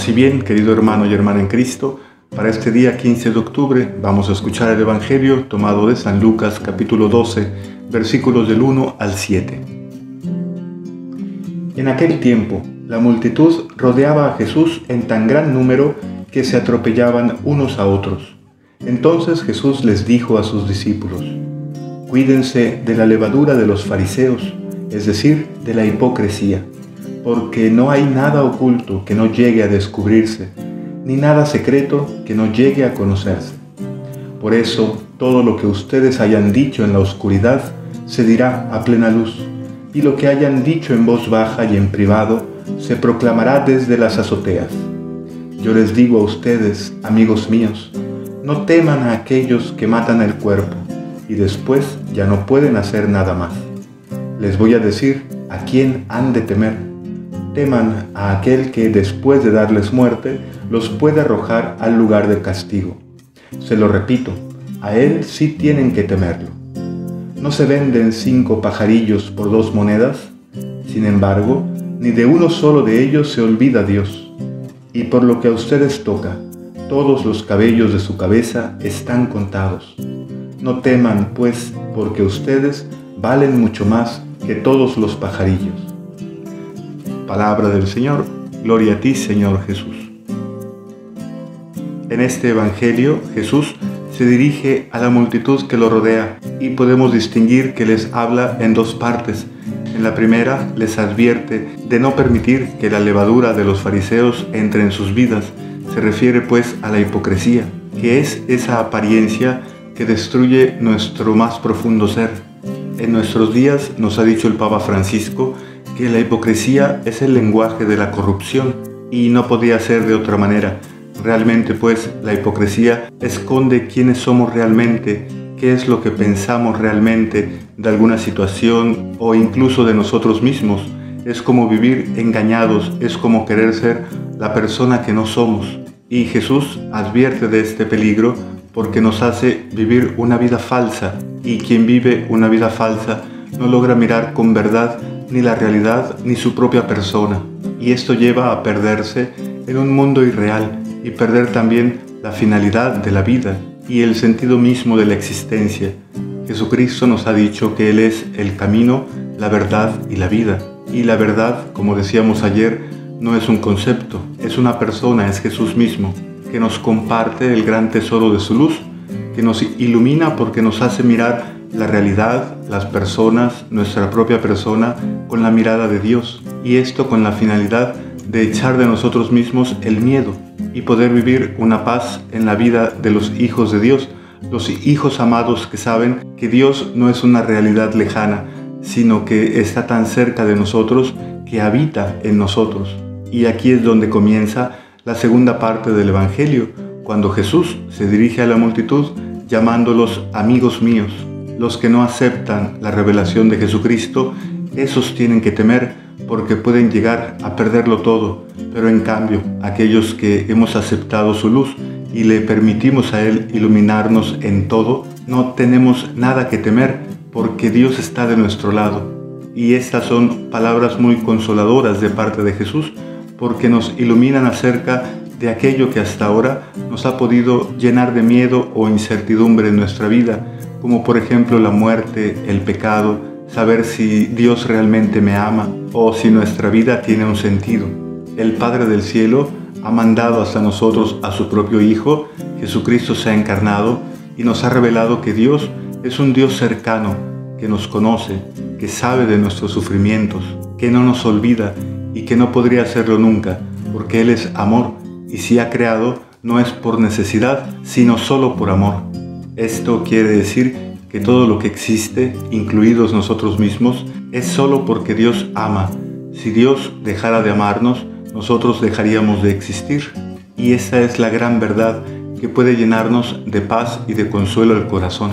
Paz y bien, querido hermano y hermana en Cristo. Para este día 15 de octubre vamos a escuchar el Evangelio tomado de San Lucas capítulo 12, versículos del 1 al 7. En aquel tiempo, la multitud rodeaba a Jesús en tan gran número que se atropellaban unos a otros. Entonces Jesús les dijo a sus discípulos: Cuídense de la levadura de los fariseos, es decir, de la hipocresía, porque no hay nada oculto que no llegue a descubrirse, ni nada secreto que no llegue a conocerse. Por eso, todo lo que ustedes hayan dicho en la oscuridad se dirá a plena luz, y lo que hayan dicho en voz baja y en privado se proclamará desde las azoteas. Yo les digo a ustedes, amigos míos, no teman a aquellos que matan el cuerpo, y después ya no pueden hacer nada más. Les voy a decir a quién han de temer. Teman a aquel que después de darles muerte los puede arrojar al lugar del castigo. Se lo repito, a él sí tienen que temerlo. ¿No se venden 5 pajarillos por 2 monedas? Sin embargo, ni de uno solo de ellos se olvida Dios. Y por lo que a ustedes toca, todos los cabellos de su cabeza están contados. No teman, pues, porque ustedes valen mucho más que todos los pajarillos. Palabra del Señor, gloria a ti, Señor Jesús. En este Evangelio, Jesús se dirige a la multitud que lo rodea y podemos distinguir que les habla en 2 partes. En la primera, les advierte de no permitir que la levadura de los fariseos entre en sus vidas. Se refiere pues a la hipocresía, que es esa apariencia que destruye nuestro más profundo ser. En nuestros días nos ha dicho el Papa Francisco que la hipocresía es el lenguaje de la corrupción y no podía ser de otra manera. Realmente pues la hipocresía esconde quiénes somos realmente, qué es lo que pensamos realmente de alguna situación o incluso de nosotros mismos. Es como vivir engañados, es como querer ser la persona que no somos. Y Jesús advierte de este peligro porque nos hace vivir una vida falsa, y quien vive una vida falsa no logra mirar con verdad ni la realidad ni su propia persona, y esto lleva a perderse en un mundo irreal y perder también la finalidad de la vida y el sentido mismo de la existencia. Jesucristo nos ha dicho que Él es el camino, la verdad y la vida, y la verdad, como decíamos ayer, no es un concepto, es una persona, es Jesús mismo, que nos comparte el gran tesoro de su luz, que nos ilumina porque nos hace mirar la realidad, las personas, nuestra propia persona, con la mirada de Dios, y esto con la finalidad de echar de nosotros mismos el miedo y poder vivir una paz en la vida de los hijos de Dios, los hijos amados que saben que Dios no es una realidad lejana, sino que está tan cerca de nosotros, que habita en nosotros. Y aquí es donde comienza la segunda parte del Evangelio, cuando Jesús se dirige a la multitud llamándolos amigos míos. Los que no aceptan la revelación de Jesucristo, esos tienen que temer porque pueden llegar a perderlo todo, pero en cambio, aquellos que hemos aceptado su luz y le permitimos a Él iluminarnos en todo, no tenemos nada que temer porque Dios está de nuestro lado. Y estas son palabras muy consoladoras de parte de Jesús, porque nos iluminan acerca de aquello que hasta ahora nos ha podido llenar de miedo o incertidumbre en nuestra vida, como por ejemplo la muerte, el pecado, saber si Dios realmente me ama o si nuestra vida tiene un sentido. El Padre del Cielo ha mandado hasta nosotros a su propio Hijo. Jesucristo se ha encarnado y nos ha revelado que Dios es un Dios cercano, que nos conoce, que sabe de nuestros sufrimientos, que no nos olvida y que no podría hacerlo nunca, porque Él es amor, y si ha creado no es por necesidad, sino solo por amor. Esto quiere decir que todo lo que existe, incluidos nosotros mismos, es solo porque Dios ama. Si Dios dejara de amarnos, nosotros dejaríamos de existir. Y esta es la gran verdad que puede llenarnos de paz y de consuelo el corazón.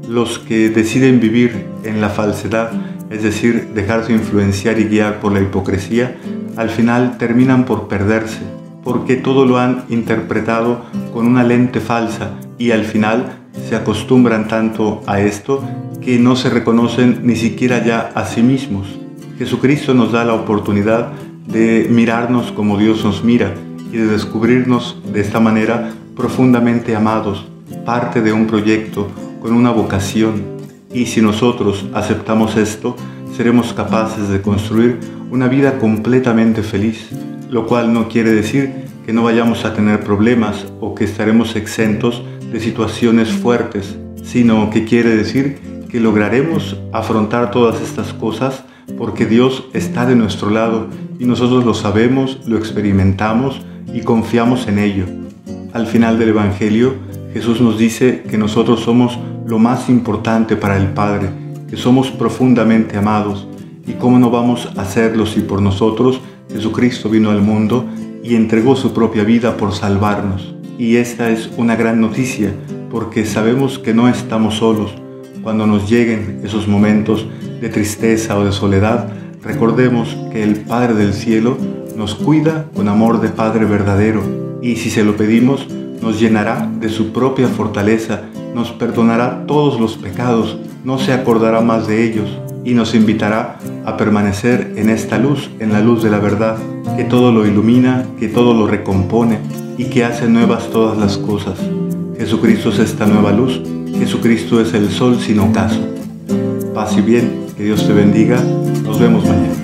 Los que deciden vivir en la falsedad, es decir, dejarse influenciar y guiar por la hipocresía, al final terminan por perderse, porque todo lo han interpretado con una lente falsa y al final se acostumbran tanto a esto que no se reconocen ni siquiera ya a sí mismos. Jesucristo nos da la oportunidad de mirarnos como Dios nos mira y de descubrirnos de esta manera profundamente amados, parte de un proyecto con una vocación. Y si nosotros aceptamos esto, seremos capaces de construir una vida completamente feliz, lo cual no quiere decir que no vayamos a tener problemas o que estaremos exentos de situaciones fuertes, sino que quiere decir que lograremos afrontar todas estas cosas porque Dios está de nuestro lado y nosotros lo sabemos, lo experimentamos y confiamos en ello. Al final del Evangelio, Jesús nos dice que nosotros somos lo más importante para el Padre, que somos profundamente amados. ¿Y cómo no vamos a hacerlo si por nosotros Jesucristo vino al mundo y entregó su propia vida por salvarnos? Y esta es una gran noticia, porque sabemos que no estamos solos. Cuando nos lleguen esos momentos de tristeza o de soledad, recordemos que el Padre del cielo nos cuida con amor de Padre verdadero, y si se lo pedimos, nos llenará de su propia fortaleza, nos perdonará todos los pecados, no se acordará más de ellos, y nos invitará a permanecer en esta luz, en la luz de la verdad, que todo lo ilumina, que todo lo recompone y que hace nuevas todas las cosas. Jesucristo es esta nueva luz, Jesucristo es el sol sin ocaso. Paz y bien, que Dios te bendiga, nos vemos mañana.